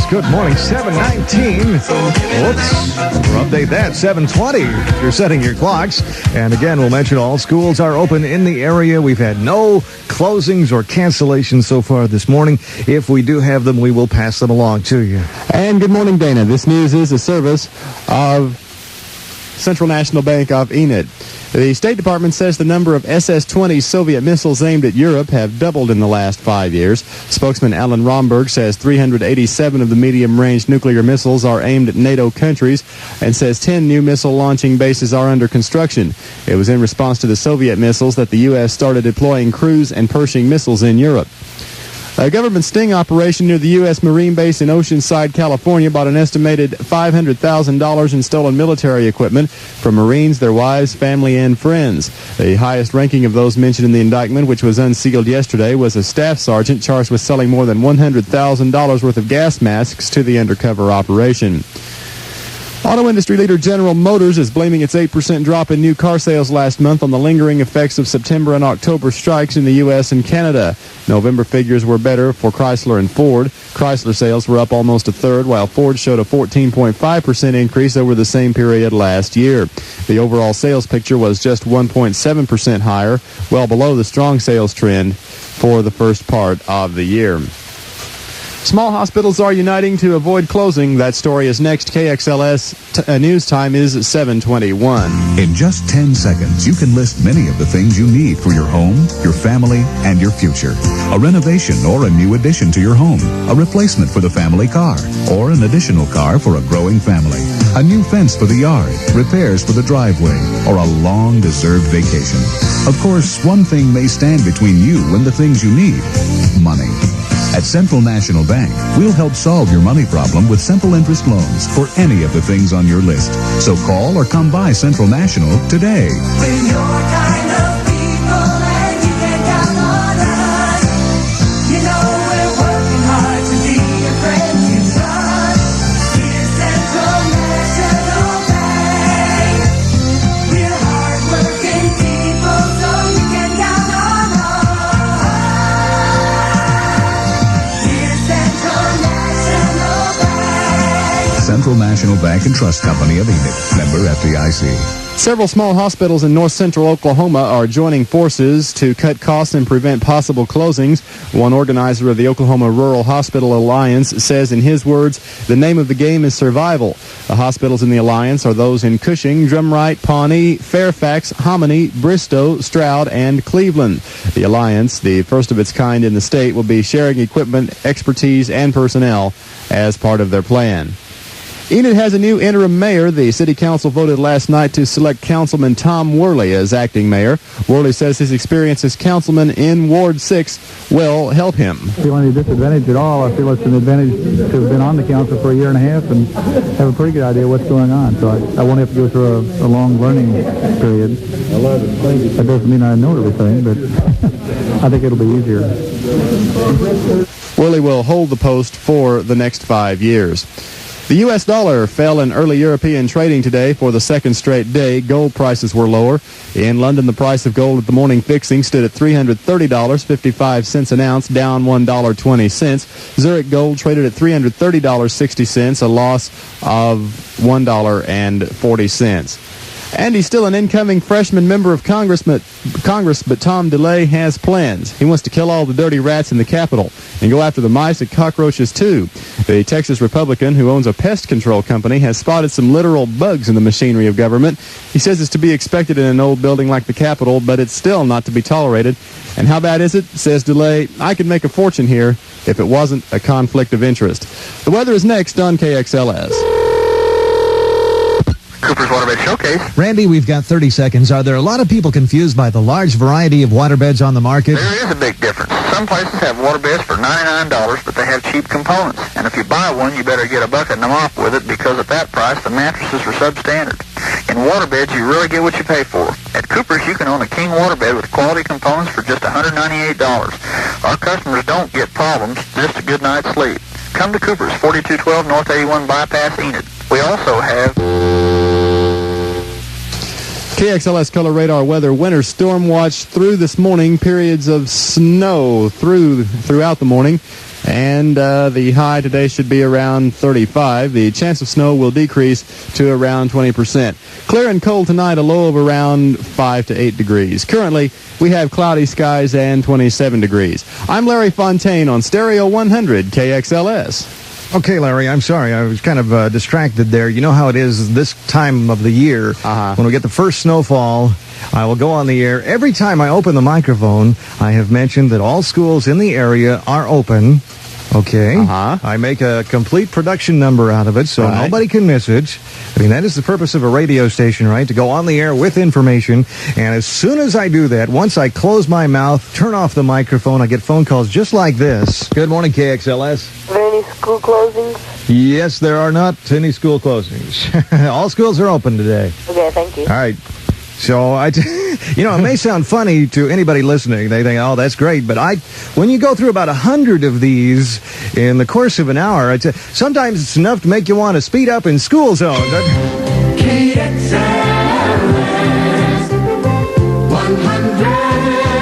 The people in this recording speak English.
Good morning, 7:19. Whoops. We'll update that, 7:20. If you're setting your clocks. And again, we'll mention all schools are open in the area. We've had no closings or cancellations so far this morning. If we do have them, we will pass them along to you. And good morning, Dana. This news is a service of Central National Bank of Enid. The State Department says the number of SS-20 Soviet missiles aimed at Europe have doubled in the last 5 years. Spokesman Alan Romberg says 387 of the medium-range nuclear missiles are aimed at NATO countries and says 10 new missile launching bases are under construction. It was in response to the Soviet missiles that the U.S. started deploying cruise and Pershing missiles in Europe. A government sting operation near the U.S. Marine Base in Oceanside, California, bought an estimated $500,000 in stolen military equipment from Marines, their wives, family, and friends. The highest ranking of those mentioned in the indictment, which was unsealed yesterday, was a staff sergeant charged with selling more than $100,000 worth of gas masks to the undercover operation. Auto industry leader General Motors is blaming its 8% drop in new car sales last month on the lingering effects of September and October strikes in the U.S. and Canada. November figures were better for Chrysler and Ford. Chrysler sales were up almost a third, while Ford showed a 14.5% increase over the same period last year. The overall sales picture was just 1.7% higher, well below the strong sales trend for the first part of the year. Small hospitals are uniting to avoid closing. That story is next. KXLS news time is 7:21. In just 10 seconds, you can list many of the things you need for your home, your family, and your future. A renovation or a new addition to your home, a replacement for the family car, or an additional car for a growing family, a new fence for the yard, repairs for the driveway, or a long-deserved vacation. Of course, one thing may stand between you and the things you need: money. At Central National Bank, we'll help solve your money problem with simple interest loans for any of the things on your list. So call or come by Central National today. When you're kind of people and you can count on us, you know we're working hard to be your friends you trust. We're Central National Bank. We're hard-working people, so you can count on us. Central National Bank and Trust Company of Enid, member FDIC. Several small hospitals in north central Oklahoma are joining forces to cut costs and prevent possible closings. One organizer of the Oklahoma Rural Hospital Alliance says, in his words, the name of the game is survival. The hospitals in the alliance are those in Cushing, Drumright, Pawnee, Fairfax, Hominy, Bristow, Stroud, and Cleveland. The alliance, the first of its kind in the state, will be sharing equipment, expertise, and personnel as part of their plan. Enid has a new interim mayor. The city council voted last night to select Councilman Tom Worley as acting mayor. Worley says his experience as councilman in Ward 6 will help him. I feel any disadvantage at all. I feel it's an advantage to have been on the council for a year and a half and have a pretty good idea what's going on. So I won't have to go through a long learning period. That doesn't mean I know everything, but I think it'll be easier. Worley will hold the post for the next 5 years. The U.S. dollar fell in early European trading today for the second straight day. Gold prices were lower. In London, the price of gold at the morning fixing stood at $330.55 an ounce, down $1.20. Zurich gold traded at $330.60, a loss of $1.40. And he's still an incoming freshman member of Congress, but Tom DeLay has plans. He wants to kill all the dirty rats in the Capitol and go after the mice and cockroaches, too. The Texas Republican, who owns a pest control company, has spotted some literal bugs in the machinery of government. He says it's to be expected in an old building like the Capitol, but it's still not to be tolerated. And how bad is it? Says DeLay, I could make a fortune here if it wasn't a conflict of interest. The weather is next on KXLS. Cooper's Waterbed Showcase. Randy, we've got 30 seconds. Are there a lot of people confused by the large variety of waterbeds on the market? There is a big difference. Some places have waterbeds for $99, but they have cheap components. And if you buy one, you better get a bucket and a mop with it, because at that price, the mattresses are substandard. In waterbeds, you really get what you pay for. At Cooper's, you can own a king waterbed with quality components for just $198. Our customers don't get problems, just a good night's sleep. Come to Cooper's, 4212 North 81 Bypass, Enid. We also have KXLS Color Radar weather. Winter storm watch through this morning. Periods of snow throughout the morning. and the high today should be around 35. The chance of snow will decrease to around 20%. Clear and cold tonight, a low of around 5 to 8 degrees. Currently, we have cloudy skies and 27 degrees. I'm Larry Fontaine on Stereo 100 KXLS. Okay, Larry, I'm sorry. I was kind of distracted there. You know how it is this time of the year. When we get the first snowfall, I will go on the air. Every time I open the microphone, I have mentioned that all schools in the area are open. Okay. I make a complete production number out of it so nobody can miss it. I mean, that is the purpose of a radio station, right? To go on the air with information. And as soon as I do that, once I close my mouth, turn off the microphone, I get phone calls just like this. Good morning, KXLS. Are there any school closings? Yes, there are not any school closings. All schools are open today. Okay, thank you. All right. So, it may sound funny to anybody listening. They think, oh, that's great. But when you go through about 100 of these in the course of an hour, sometimes it's enough to make you want to speed up in school zones. KXLS 100.